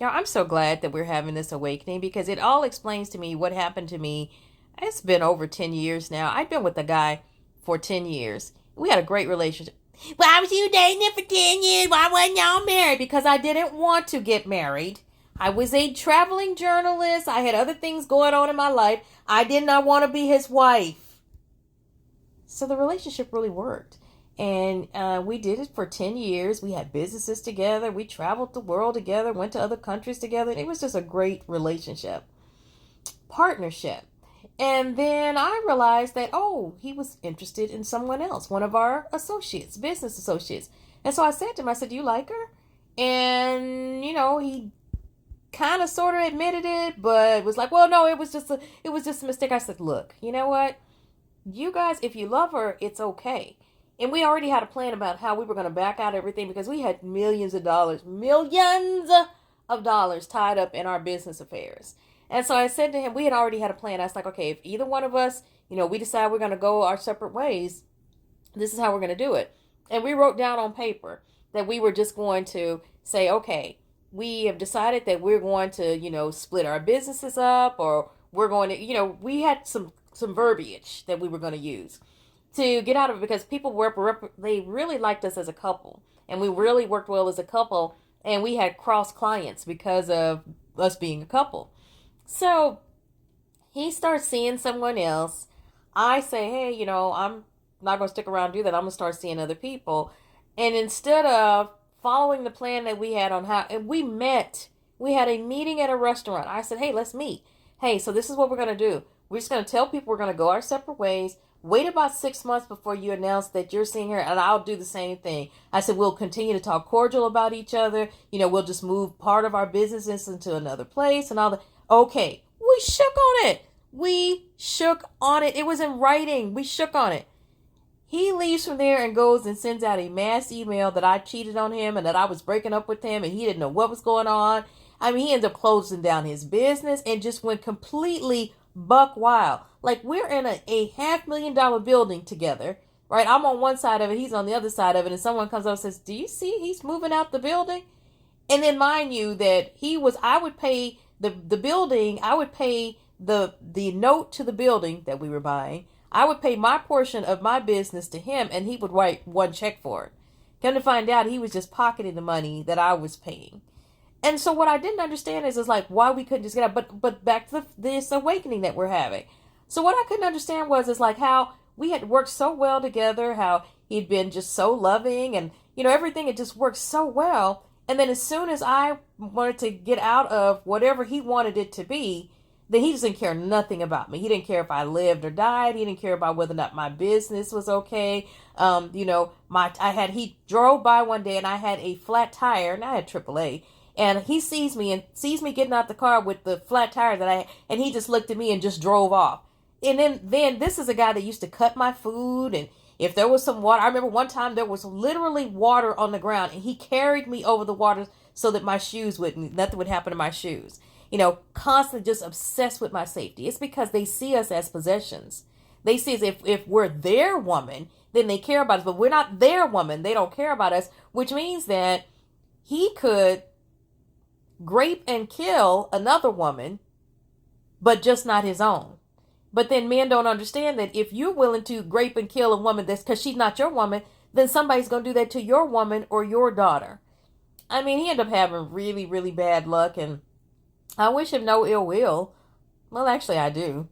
Yeah, I'm so glad that we're having this awakening because it all explains to me what happened to me. It's been over 10 years now. I've been with a guy for 10 years. We had a great relationship. Why was you dating him for 10 years? Why wasn't y'all married? Because I didn't want to get married. I was a traveling journalist. I had other things going on in my life. I did not want to be his wife. So the relationship really worked. And we did it for 10 years. We had businesses together. We traveled the world together, went to other countries together. It was just a great relationship, partnership. And then I realized that, oh, he was interested in someone else, one of our associates, business associates. And so I said to him, I said, do you like her? And, he kind of sort of admitted it, but was like, well, no, it was just a mistake. I said, look, you know what? You guys, if you love her, it's okay. And we already had a plan about how we were going to back out everything because we had millions of dollars tied up in our business affairs. And so I said to him, we had already had a plan. I was like, okay, if either one of us, we decide we're going to go our separate ways, this is how we're going to do it. And we wrote down on paper that we were just going to say, okay, we have decided that we're going to, split our businesses up, or we're going to, we had some verbiage that we were going to use to get out of it because people they really liked us as a couple, and we really worked well as a couple, and we had cross clients because of us being a couple. So he starts seeing someone else. I say, hey, I'm not going to stick around and do that. I'm going to start seeing other people. And instead of following the plan that we had on how, and we had a meeting at a restaurant. I said, hey, let's meet. Hey, so this is what we're going to do. We're just going to tell people we're going to go our separate ways. Wait about 6 months before you announce that you're seeing her, and I'll do the same thing. I said, we'll continue to talk cordial about each other. We'll just move part of our businesses into another place and all that. Okay, we shook on it. We shook on it. It was in writing. We shook on it. He leaves from there and goes and sends out a mass email that I cheated on him and that I was breaking up with him and he didn't know what was going on. I mean, he ended up closing down his business and just went completely buck wild. Like, we're in a $500,000 building together, right? I'm on one side of it, he's on the other side of it, and someone comes up and says, do you see he's moving out the building? And then mind you that I would pay the building, I would pay the note to the building that we were buying. I would pay my portion of my business to him, and he would write one check for it. Come to find out, he was just pocketing the money that I was paying. And so what I didn't understand is like why we couldn't just get out. But back to this awakening that we're having. So what I couldn't understand is like how we had worked so well together, how he'd been just so loving, and everything had just worked so well. And then as soon as I wanted to get out of whatever he wanted it to be, then he doesn't care nothing about me. He didn't care if I lived or died. He didn't care about whether or not my business was okay. He drove by one day and I had a flat tire, and I had AAA. And he sees me getting out the car with the flat tire and he just looked at me and just drove off. And then this is a guy that used to cut my food, and if there was some water, I remember one time there was literally water on the ground, and he carried me over the water so that nothing would happen to my shoes. Constantly just obsessed with my safety. It's because they see us as possessions. They see us if we're their woman, then they care about us, but we're not their woman. They don't care about us, which means that he could grape and kill another woman, but just not his own. But then men don't understand that if you're willing to grape and kill a woman that's because she's not your woman, then somebody's going to do that to your woman or your daughter. I mean, he ended up having really, really bad luck, and I wish him no ill will. Well, actually, I do.